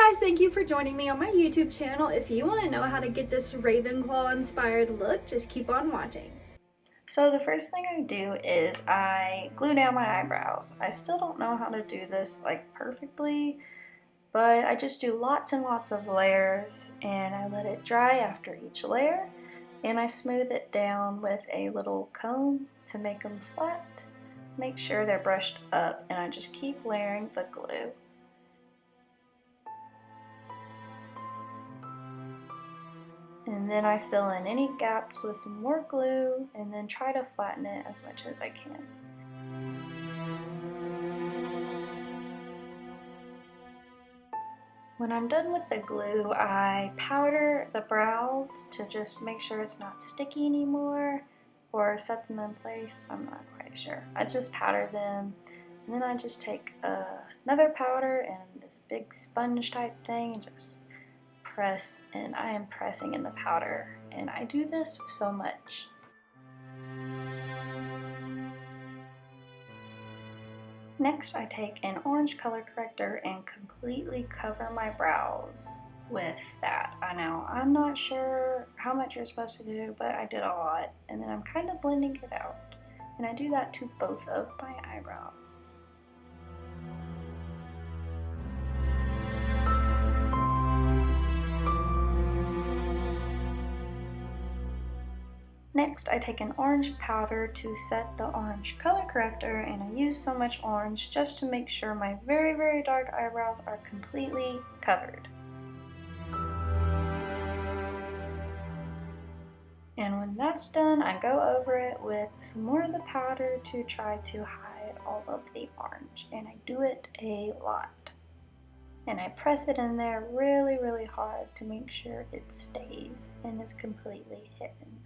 guys, thank you for joining me on my YouTube channel. If you want to know how to get this Ravenclaw inspired look, just keep on watching. So the first thing I do is I glue down my eyebrows. I still don't know how to do this like perfectly, but I just do lots and lots of layers and I let it dry after each layer, and I smooth it down with a little comb to make them flat. Make sure they're brushed up, and I just keep layering the glue. And then I fill in any gaps with some more glue and then try to flatten it as much as I can. When I'm done with the glue, I powder the brows to just make sure it's not sticky anymore, or set them in place. I'm not quite sure. I just powder them, and then I just take another powder and this big sponge type thing and just press, and I am pressing in the powder, and I do this so much. Next, I take an orange color corrector and completely cover my brows with that. I know, I'm not sure how much you're supposed to do, but I did a lot, and then I'm kind of blending it out, and I do that to both of my eyebrows. Next, I take an orange powder to set the orange color corrector, and I use so much orange just to make sure my very, very dark eyebrows are completely covered. And when that's done, I go over it with some more of the powder to try to hide all of the orange, and I do it a lot. And I press it in there really, really hard to make sure it stays and is completely hidden.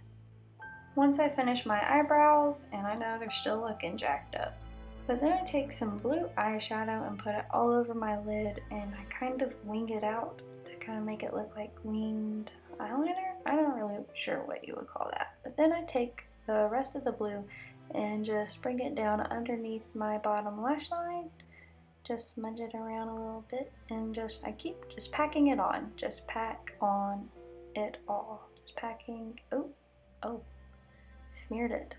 Once I finish my eyebrows, and I know they're still looking jacked up, but then I take some blue eyeshadow and put it all over my lid, and I kind of wing it out to kind of make it look like winged eyeliner. I'm not really sure what you would call that. But then I take the rest of the blue and just bring it down underneath my bottom lash line. Just smudge it around a little bit, and I keep just packing it on. Just pack on it all. Just packing. Oh. Smeared it.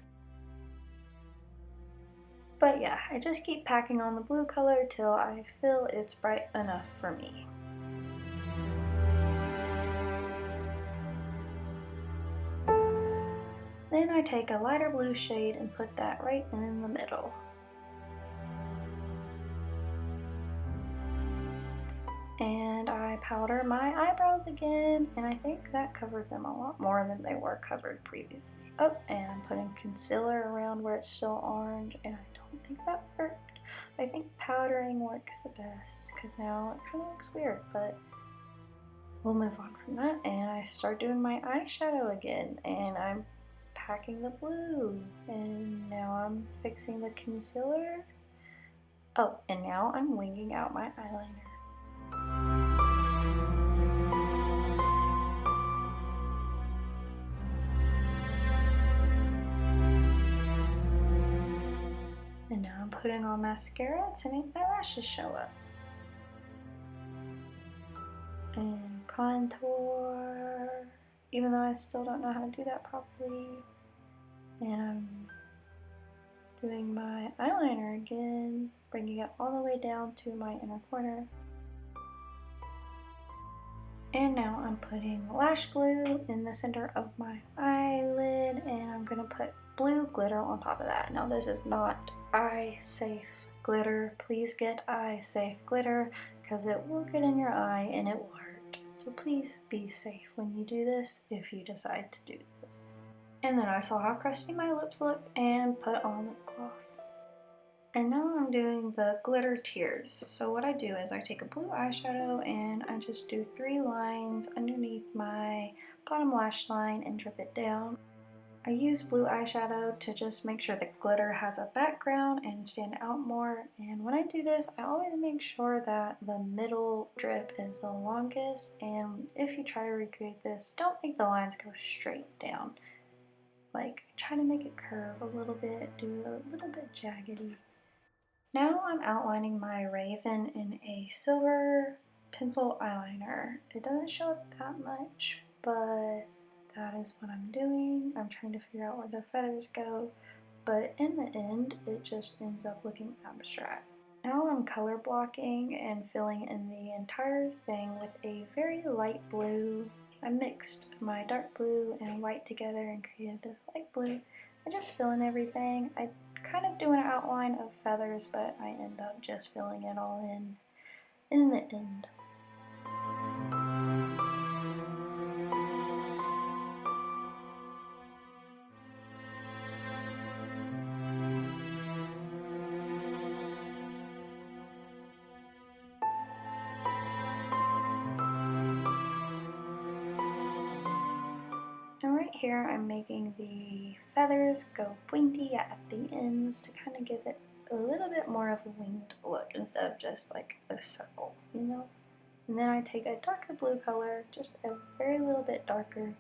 But yeah, I just keep packing on the blue color till I feel it's bright enough for me. Then I take a lighter blue shade and put that right in the middle. And I powder my eyebrows again, and I think that covered them a lot more than they were covered previously. Oh, and I'm putting concealer around where it's still orange, and I don't think that worked. I think powdering works the best, because now it kind of looks weird, but we'll move on from that. And I start doing my eyeshadow again, and I'm packing the blue, and now I'm fixing the concealer. Oh, and now I'm winging out my eyeliner. And now I'm putting on mascara to make my lashes show up. And contour, even though I still don't know how to do that properly. And I'm doing my eyeliner again, bringing it all the way down to my inner corner. And now I'm putting lash glue in the center of my eyelid, and I'm going to put blue glitter on top of that. Now this is not eye safe glitter. Please get eye safe glitter, because it will get in your eye and it will hurt. So please be safe when you do this, if you decide to do this. And then I saw how crusty my lips look and put on lip gloss. And now I'm doing the glitter tears. So what I do is I take a blue eyeshadow and I just do 3 lines underneath my bottom lash line and drip it down. I use blue eyeshadow to just make sure the glitter has a background and stand out more. And when I do this, I always make sure that the middle drip is the longest. And if you try to recreate this, don't make the lines go straight down. Like, try to make it curve a little bit, do a little bit jaggedy. Now I'm outlining my raven in a silver pencil eyeliner. It doesn't show up that much, but that is what I'm doing. I'm trying to figure out where the feathers go, but in the end, it just ends up looking abstract. Now I'm color blocking and filling in the entire thing with a very light blue. I mixed my dark blue and white together and created this light blue. I just fill in everything. I kind of do an outline of feathers, but I end up just filling it all in the end. And right here I'm making the feathers go pointy at the ends to kind of give it a little bit more of a winged look instead of just like a circle, you know? And then I take a darker blue color, just a very little bit darker,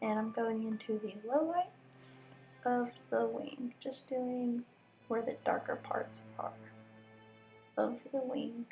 and I'm going into the lowlights of the wing, just doing where the darker parts are of the wing.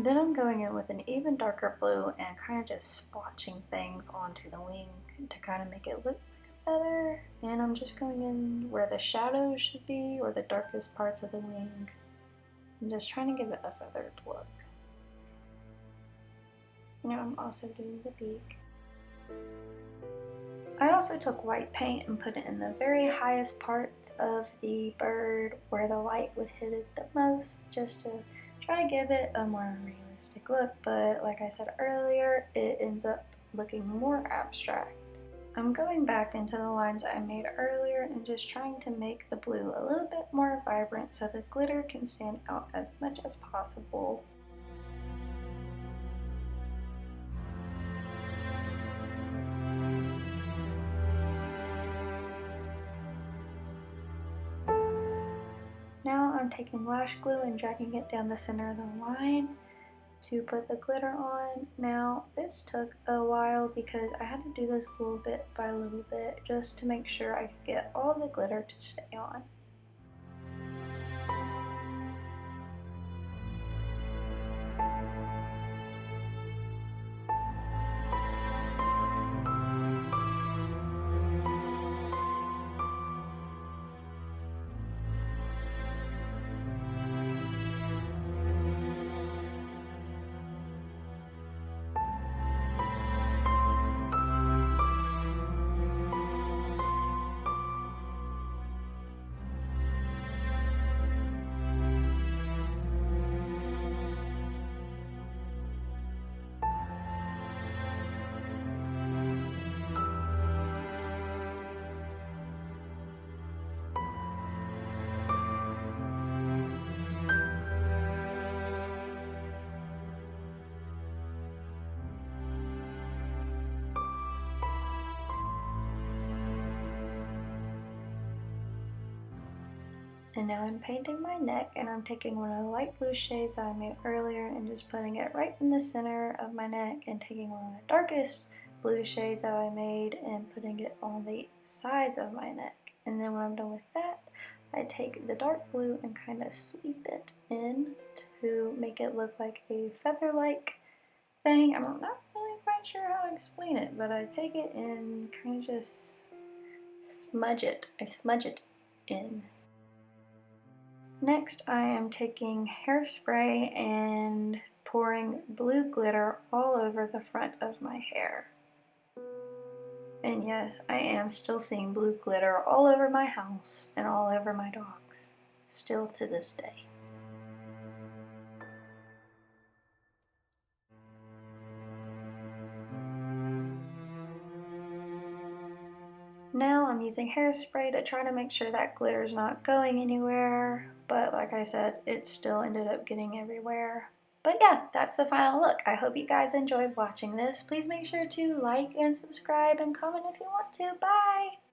Then I'm going in with an even darker blue and kind of just splotching things onto the wing to kind of make it look like a feather. And I'm just going in where the shadows should be, or the darkest parts of the wing. I'm just trying to give it a feathered look. You know, I'm also doing the beak. I also took white paint and put it in the very highest parts of the bird where the light would hit it the most, just to try to give it a more realistic look, but like I said earlier, it ends up looking more abstract. I'm going back into the lines I made earlier and just trying to make the blue a little bit more vibrant so the glitter can stand out as much as possible. Now I'm taking lash glue and dragging it down the center of the line to put the glitter on. Now this took a while because I had to do this little bit by little bit just to make sure I could get all the glitter to stay on. And now I'm painting my neck, and I'm taking one of the light blue shades that I made earlier and just putting it right in the center of my neck, and taking one of the darkest blue shades that I made and putting it on the sides of my neck. And then when I'm done with that, I take the dark blue and kind of sweep it in to make it look like a feather-like thing. I'm not really quite sure how to explain it, but I take it and kind of just smudge it. I smudge it in. Next, I am taking hairspray and pouring blue glitter all over the front of my hair. And yes, I am still seeing blue glitter all over my house and all over my dogs, still to this day. Now I'm using hairspray to try to make sure that glitter's not going anywhere, but like I said, it still ended up getting everywhere. But yeah, that's the final look. I hope you guys enjoyed watching this. Please make sure to like and subscribe and comment if you want to. Bye!